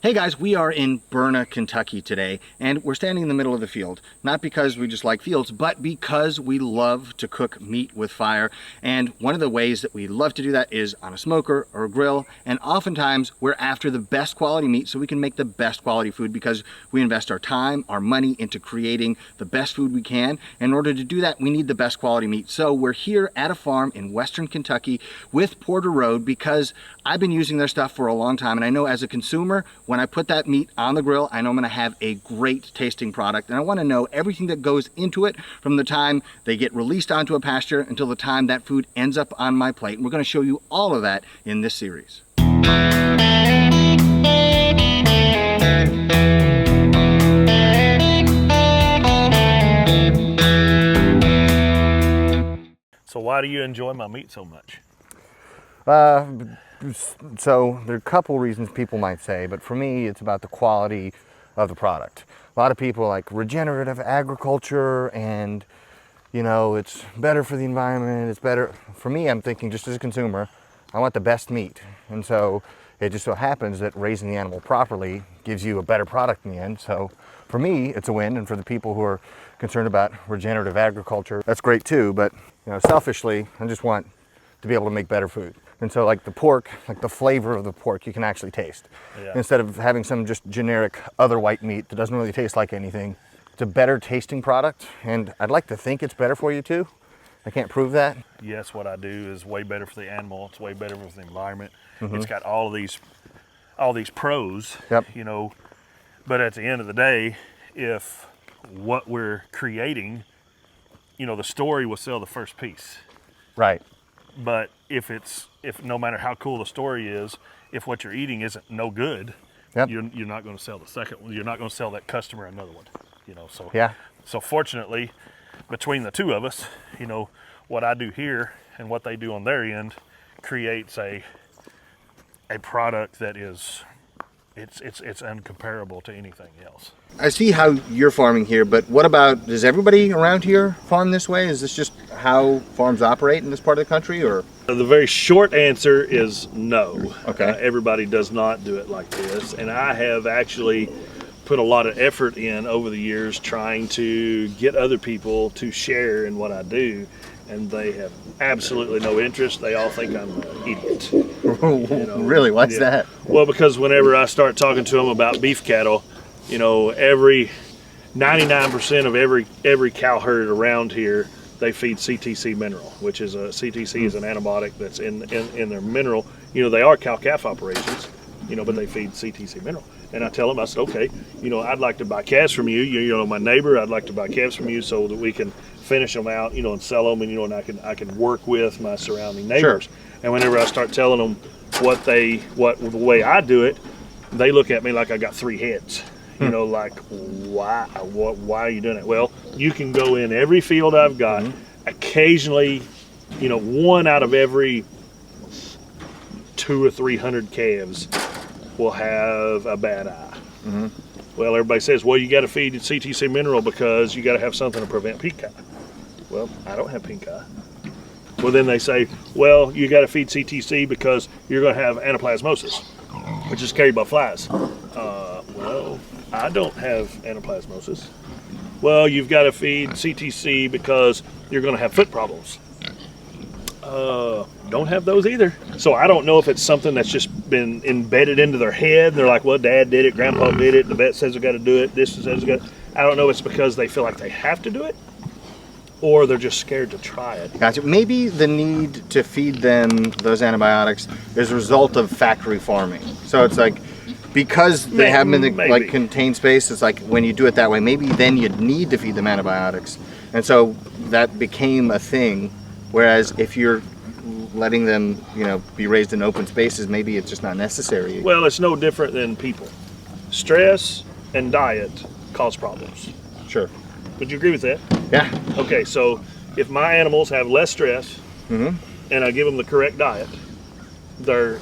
Hey guys, we are in Burna, Kentucky today, and we're standing in the middle of the field. Not because we just like fields, but because we love to cook meat with fire. And one of the ways that we love to do that is on a smoker or a grill. And oftentimes we're after the best quality meat so we can make the best quality food because we invest our time, our money into creating the best food we can. In order to do that, we need the best quality meat. So we're here at a farm in Western Kentucky with Porter Road because I've been using their stuff for a long time. And I know as a consumer, when I put that meat on the grill, I know I'm gonna have a great tasting product, and I wanna know everything that goes into it from the time they get released onto a pasture until the time that food ends up on my plate. And we're gonna show you all of that in this series. So why do you enjoy my meat so much? So there are a couple reasons people might say, but for me, it's about the quality of the product. A lot of people like regenerative agriculture and, you know, it's better for the environment, it's better. For me, I'm thinking just as a consumer, I want the best meat. And so it just so happens that raising the animal properly gives you a better product in the end. So for me, it's a win. And for the people who are concerned about regenerative agriculture, that's great too. But, you know, selfishly, I just want to be able to make better food. And so like the pork, like the flavor of the pork, you can actually taste. Yeah. Instead of having some just generic other white meat that doesn't really taste like anything. It's a better tasting product, and I'd like to think it's better for you too. I can't prove that. Yes, what I do is way better for the animal. It's way better for the environment. It's got all these pros, you know, but at the end of the day, if what we're creating, you know, the story will sell the first piece. Right. But if no matter how cool the story is, if what you're eating isn't no good, you're not going to sell the second one. You're not going to sell that customer another one, you know. So So fortunately, between the two of us, you know, what I do here and what they do on their end creates a product that is it's incomparable to anything else. I see how you're farming here, but what about, does everybody around here farm this way? Is this just how farms operate in this part of the country, or? The very short answer is no. Okay. Everybody does not do it like this, and I have actually put a lot of effort in over the years trying to get other people to share in what I do, and they have absolutely no interest. They all think I'm an idiot. You know? Really? What's that? Well, because whenever I start talking to them about beef cattle, you know, 99% of every cow herd around here, they feed CTC mineral, which is CTC is an antibiotic that's in their mineral. You know, they are cow-calf operations, you know, but they feed CTC mineral. And I tell them, I said, okay, you know, I'd like to buy calves from you. You know, my neighbor, I'd like to buy calves from you so that we can finish them out, you know, and sell them, and, you know, and I can work with my surrounding neighbors. Sure. And whenever I start telling them the way I do it, they look at me like I got three heads. You know, like, why are you doing it? Well, you can go in every field I've got. Occasionally, you know, one out of every 200 or 300 calves will have a bad eye. Well, everybody says, well, you got to feed CTC mineral because you got to have something to prevent pink eye. Well, I don't have pink eye. Well, then they say, well, you got to feed CTC because you're going to have anaplasmosis, which is carried by flies. Well, I don't have anaplasmosis. Well, you've got to feed CTC because you're going to have foot problems. Don't have those either. So I don't know if it's something that's just been embedded into their head. They're like, well, Dad did it, Grandpa did it, the vet says I got to do it, this says I got. I don't know if it's because they feel like they have to do it, or they're just scared to try it. Gotcha. Maybe the need to feed them those antibiotics is a result of factory farming. So it's like, because they have them in the like contained space, it's like when you do it that way, maybe then you'd need to feed them antibiotics. And so that became a thing. Whereas if you're letting them, you know, be raised in open spaces, maybe it's just not necessary. Well, it's no different than people. Stress and diet cause problems. Sure. Would you agree with that? Yeah. Okay, so if my animals have less stress and I give them the correct diet, they're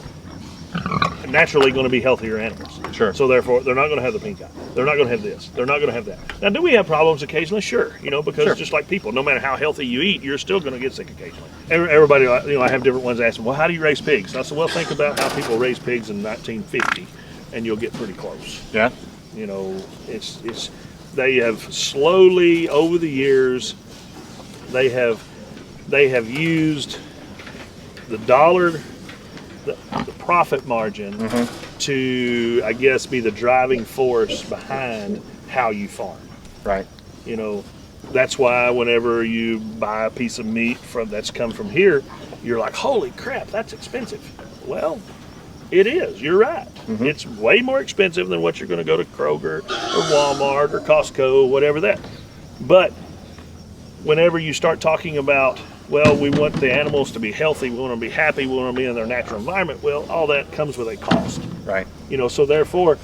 naturally going to be healthier animals. Sure. So therefore, they're not going to have the pink eye. They're not going to have this. They're not going to have that. Now, do we have problems occasionally? Sure. You know, because just like people, no matter how healthy you eat, you're still going to get sick occasionally. Everybody, you know, I have different ones asking, well, how do you raise pigs? And I said, well, think about how people raised pigs in 1950 and you'll get pretty close. Yeah. You know, they have slowly over the years, they have used the dollar, the profit margin to, I guess, be the driving force behind how you farm. Right. You know, that's why whenever you buy a piece of meat that's come from here, you're like, holy crap, that's expensive. Well, it is. You're right. It's way more expensive than what you're going to go to Kroger or Walmart or Costco, whatever that. But whenever you start talking about, well, we want the animals to be healthy, we want them to be happy, we want them to be in their natural environment, well, all that comes with a cost. Right. You know, so therefore,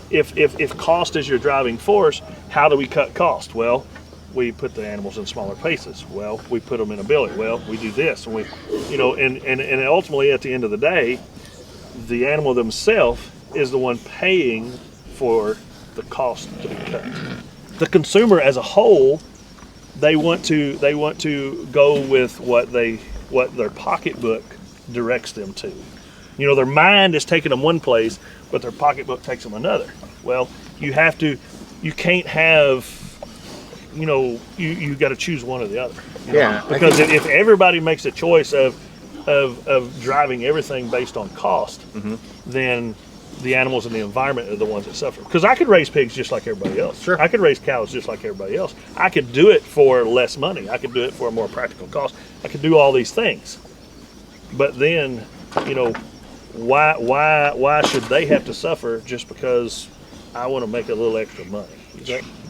if cost is your driving force, how do we cut cost? Well, we put the animals in smaller places. Well, we put them in a building. Well, we do this, and we, you know, and ultimately at the end of the day, the animal themselves is the one paying for the cost to be cut. The consumer as a whole, they want to go with what their pocketbook directs them to. You know, their mind is taking them one place, but their pocketbook takes them another. Well, you can't have, you know, you got to choose one or the other. Yeah. Because if everybody makes a choice of driving everything based on cost, then the animals and the environment are the ones that suffer. Because I could raise pigs just like everybody else. Sure. I could raise cows just like everybody else. I could do it for less money. I could do it for a more practical cost. I could do all these things. But then, you know, why should they have to suffer just because I want to make a little extra money?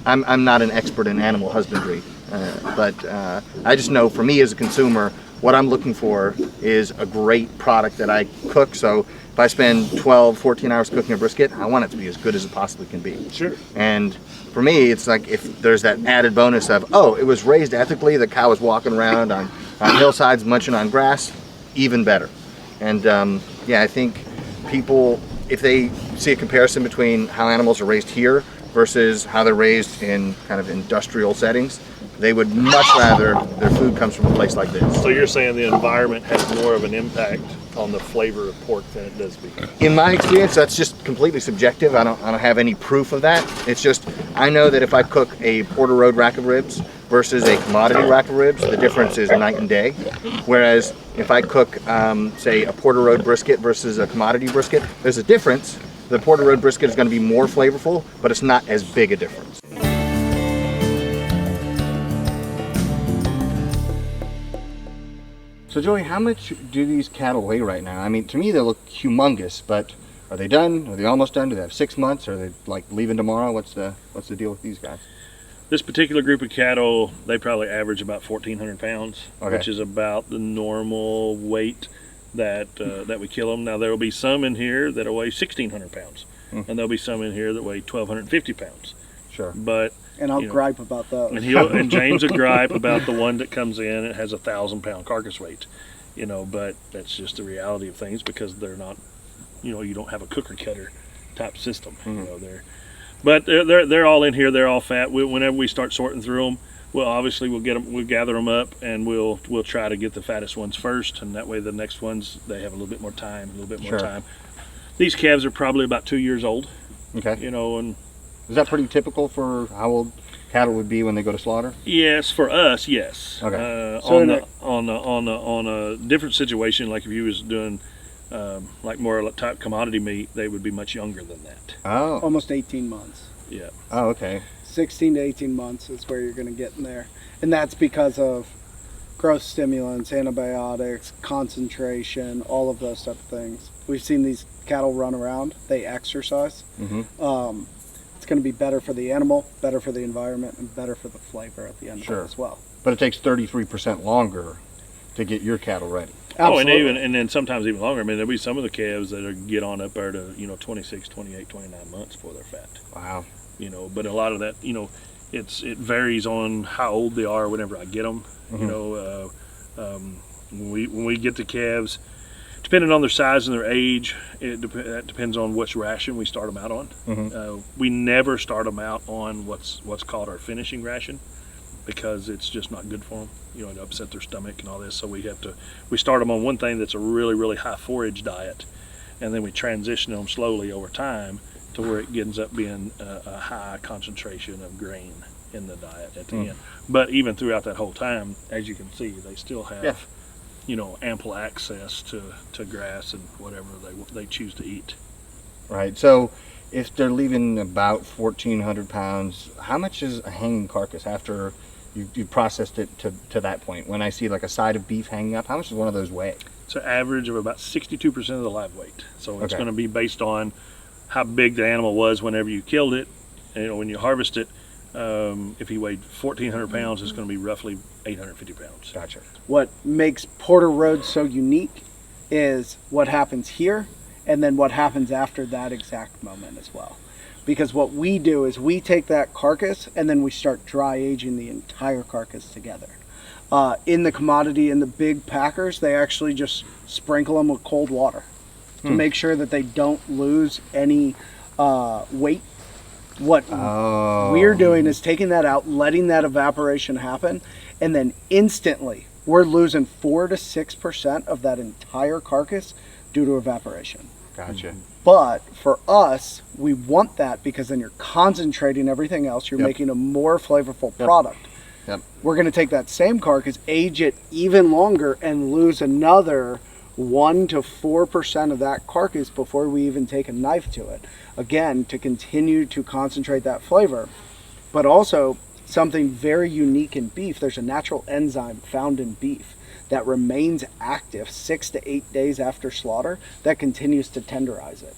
I'm not an expert in animal husbandry, but I just know for me as a consumer, what I'm looking for is a great product that I cook. So if I spend 12, 14 hours cooking a brisket, I want it to be as good as it possibly can be. Sure. And for me, it's like if there's that added bonus of, oh, it was raised ethically, the cow was walking around on hillsides munching on grass, even better. And yeah, I think people, if they see a comparison between how animals are raised here versus how they're raised in kind of industrial settings, they would much rather their food comes from a place like this. So you're saying the environment has more of an impact on the flavor of pork than it does beef? In my experience, that's just completely subjective. I don't have any proof of that. It's just, I know that if I cook a Porter Road rack of ribs versus a commodity rack of ribs, the difference is night and day. Whereas if I cook, say, a Porter Road brisket versus a commodity brisket, there's a difference. The Porter Road brisket is going to be more flavorful, but it's not as big a difference. So Joey, how much do these cattle weigh right now? I mean, to me they look humongous, but are they done? Are they almost done? Do they have 6 months? Are they like leaving tomorrow? What's the deal with these guys? This particular group of cattle, they probably average about 1,400 pounds, Okay. which is about the normal weight that we kill them. Now there will be some in here that will weigh 1,600 pounds, and there'll be some in here that weigh 1,250 pounds. Sure. But And I'll gripe about those. and James will gripe about the one that comes in. It has 1,000-pound carcass weight, you know. But that's just the reality of things because they're not, you know, you don't have a cooker cutter type system. You know, they're all in here. They're all fat. Whenever we start sorting through them, we'll gather them up, and we'll try to get the fattest ones first, and that way the next ones they have a little bit more time, time. These calves are probably about 2 years old. Okay. You know, and is that pretty typical for how old cattle would be when they go to slaughter? yes, for us, yes. Okay. On a different situation, like if you was doing like more type commodity meat, they would be much younger than that. Oh. Almost 18 months. Yeah. Oh, okay. 16 to 18 months is where you're going to get in there. And that's because of growth stimulants, antibiotics, concentration, all of those type of things. We've seen these cattle run around. They exercise. It's going to be better for the animal, better for the environment, and better for the flavor at the end of it as well. But it takes 33% longer to get your cattle ready. Absolutely. Oh, and then sometimes even longer. I mean, there'll be some of the calves that get on up there to 26, 28, 29 months before they're fat. Wow. You know, but a lot of that, you know, it varies on how old they are whenever I get them. You know, when we get the calves, depending on their size and their age, that depends on which ration we start them out on. We never start them out on what's called our finishing ration because it's just not good for them. You know, it upset their stomach and all this. So we start them on one thing that's a really, really high forage diet. and then we transition them slowly over time to where it ends up being a high concentration of grain in the diet at the end. But even throughout that whole time, as you can see, they still have ample access to grass and whatever they choose to eat. Right. So if they're leaving about 1,400 pounds, how much is a hanging carcass after you processed it to that point? When I see like a side of beef hanging up, how much does one of those weigh? It's an average of about 62% of the live weight. So it's going to be based on how big the animal was whenever you killed it. When you harvest it, if he weighed 1,400 pounds, it's going to be roughly 850 pounds. Gotcha. What makes Porter Road so unique is what happens here and then what happens after that exact moment as well. Because what we do is we take that carcass and then we start dry aging the entire carcass together. In the commodity, in the big packers, they actually just sprinkle them with cold water to make sure that they don't lose any weight. What we're doing is taking that out, letting that evaporation happen, and then instantly we're losing 4 to 6% of that entire carcass due to evaporation. Gotcha. But for us, we want that because then you're concentrating everything else. You're making a more flavorful product. Yep. We're going to take that same carcass, age it even longer, and lose another 1 to 4% of that carcass before we even take a knife to it. Again, to continue to concentrate that flavor. But also, something very unique in beef, there's a natural enzyme found in beef that remains active 6 to 8 days after slaughter that continues to tenderize it.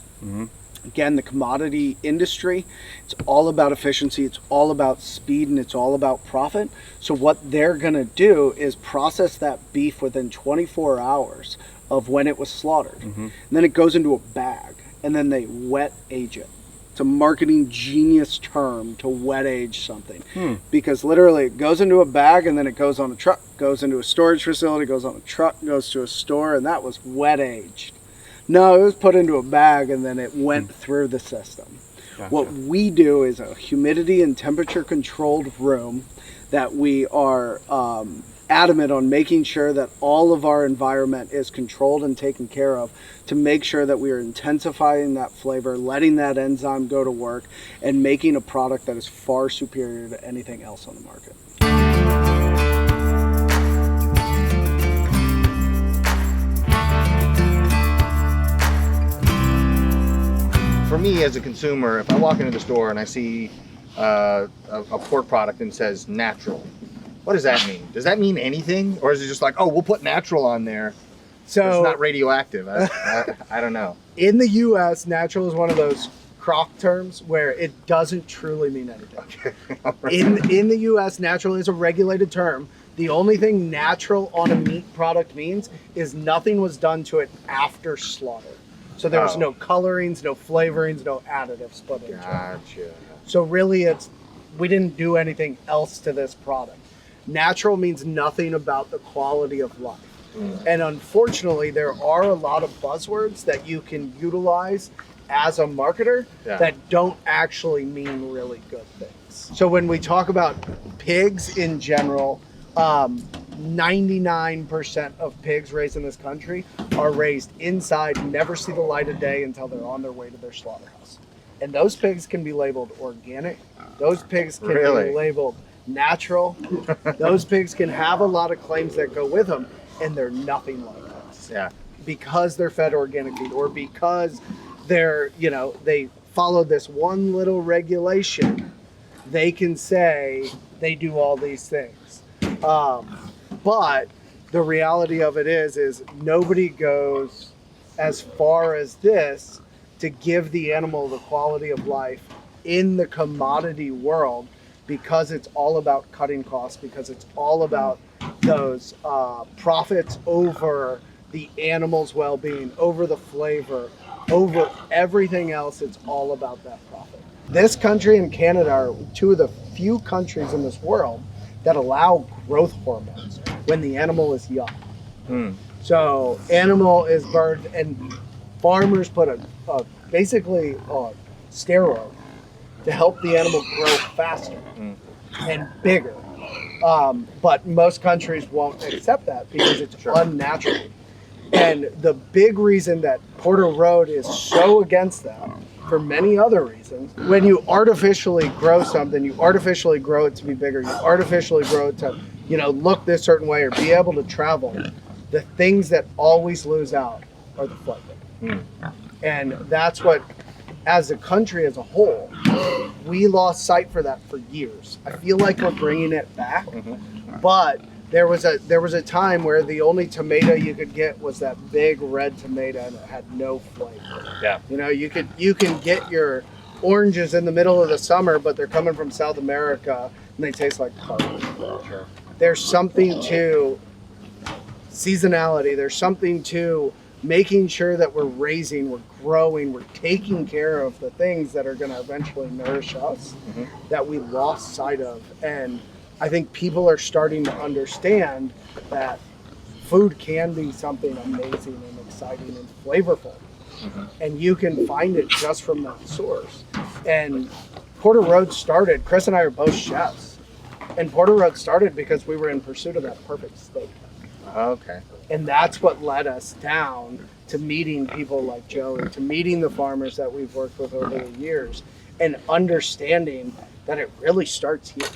Again, the commodity industry, it's all about efficiency, it's all about speed, and it's all about profit. So what they're going to do is process that beef within 24 hours of when it was slaughtered. And then it goes into a bag, and then they wet age it. It's a marketing genius term to wet age something, because literally it goes into a bag and then it goes on a truck, goes into a storage facility, goes on a truck, goes to a store, and that was wet aged. No, it was put into a bag and then it went through the system. Gotcha. What we do is a humidity and temperature controlled room that we are adamant on making sure that all of our environment is controlled and taken care of to make sure that we are intensifying that flavor, letting that enzyme go to work, and making a product that is far superior to anything else on the market. For me as a consumer, if I walk into the store and I see a pork product and it says natural, what does that mean? Does that mean anything? Or is it just like, oh, we'll put natural on there, so it's not radioactive? I don't know. In the U.S., natural is one of those crock terms where it doesn't truly mean anything. Okay. In the U.S., natural is a regulated term. The only thing natural on a meat product means is nothing was done to it after slaughter. So there was no colorings, no flavorings, no additives put into it. Gotcha. So really we didn't do anything else to this product. Natural means nothing about the quality of life. And unfortunately, there are a lot of buzzwords that you can utilize as a marketer that don't actually mean really good things. So when we talk about pigs in general, 99% of pigs raised in this country are raised inside, never see the light of day until they're on their way to their slaughterhouse. And those pigs can be labeled organic. Those pigs can be labeled natural. Those pigs can have a lot of claims that go with them, and they're nothing like us. Yeah. Because they're fed organic meat, or because they're, they follow this one little regulation, they can say they do all these things. But the reality of it is nobody goes as far as this to give the animal the quality of life in the commodity world, because it's all about cutting costs, because it's all about those profits over the animal's well-being, over the flavor, over everything else. It's all about that profit. This country and Canada are two of the few countries in this world that allow growth hormones when the animal is young. So animal is burned, and farmers put basically a steroid to help the animal grow faster and bigger. But most countries won't accept that because it's unnatural. And the big reason that Porter Road is so against that, for many other reasons, when you artificially grow something, you artificially grow it to be bigger, you artificially grow it to, you know, look this certain way or be able to travel, the things that always lose out are the flavor. And that's what, as a country as a whole, we lost sight for that for years. I feel like we're bringing it back, but there was a time where the only tomato you could get was that big red tomato and it had no flavor. Yeah. You know, you can get your oranges in the middle of the summer, but they're coming from South America and they taste like garbage. Sure. There's something to seasonality. There's something to making sure that we're raising, we're growing, we're taking care of the things that are going to eventually nourish us that we lost sight of. And I think people are starting to understand that food can be something amazing and exciting and flavorful. And you can find it just from that source. And Porter Road started, Chris and I are both chefs. And Porter Road started because we were in pursuit of that perfect steak. Okay. And that's what led us down to meeting people like Joey, to meeting the farmers that we've worked with over the years, and understanding that it really starts here.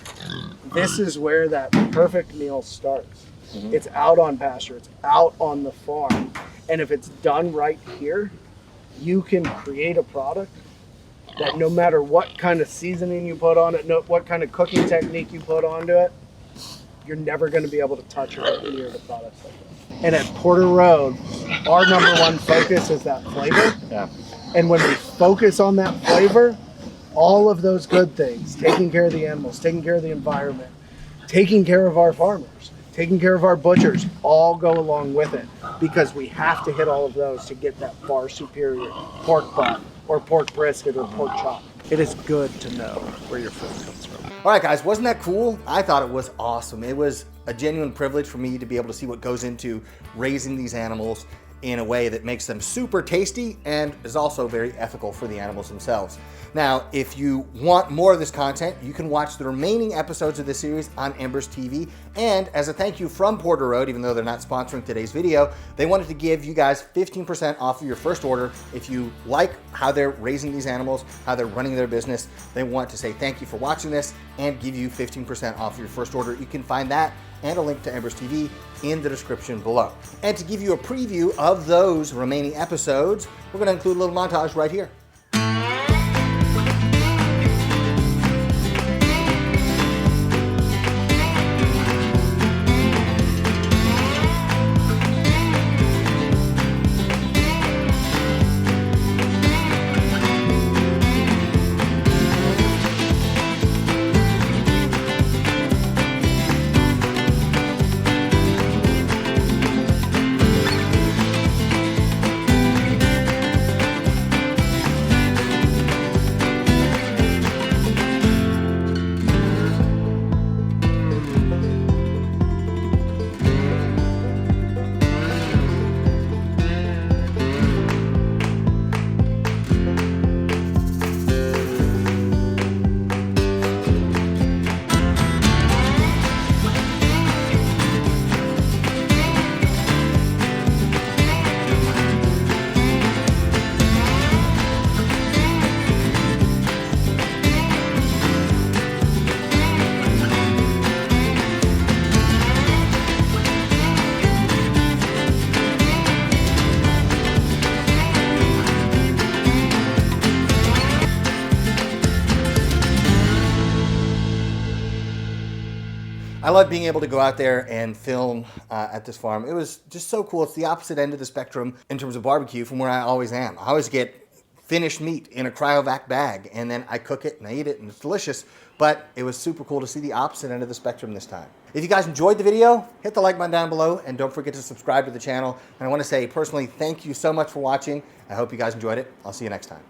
This is where that perfect meal starts. It's out on pasture, it's out on the farm. And if it's done right here, you can create a product that no matter what kind of seasoning you put on it, what kind of cooking technique you put onto it, you're never going to be able to touch it near the products like that. And at Porter Road, our number one focus is that flavor. Yeah. And when we focus on that flavor, all of those good things, taking care of the animals, taking care of the environment, taking care of our farmers, taking care of our butchers, all go along with it, because we have to hit all of those to get that far superior pork butt or pork brisket or pork chop. It is good to know where your food comes from. All right, guys, wasn't that cool? I thought it was awesome. It was a genuine privilege for me to be able to see what goes into raising these animals in a way that makes them super tasty and is also very ethical for the animals themselves. Now, if you want more of this content, you can watch the remaining episodes of this series on Embers TV. And as a thank you from Porter Road, even though they're not sponsoring today's video, they wanted to give you guys 15% off of your first order. If you like how they're raising these animals, how they're running their business, they want to say thank you for watching this and give you 15% off your first order. You can find that and a link to Embers TV in the description below. And to give you a preview of those remaining episodes, we're going to include a little montage right here. I love being able to go out there and film at this farm. It was just so cool. It's the opposite end of the spectrum in terms of barbecue from where I always am. I always get finished meat in a cryovac bag and then I cook it and I eat it and it's delicious. But it was super cool to see the opposite end of the spectrum this time. If you guys enjoyed the video, hit the like button down below and don't forget to subscribe to the channel. And I want to say personally, thank you so much for watching. I hope you guys enjoyed it. I'll see you next time.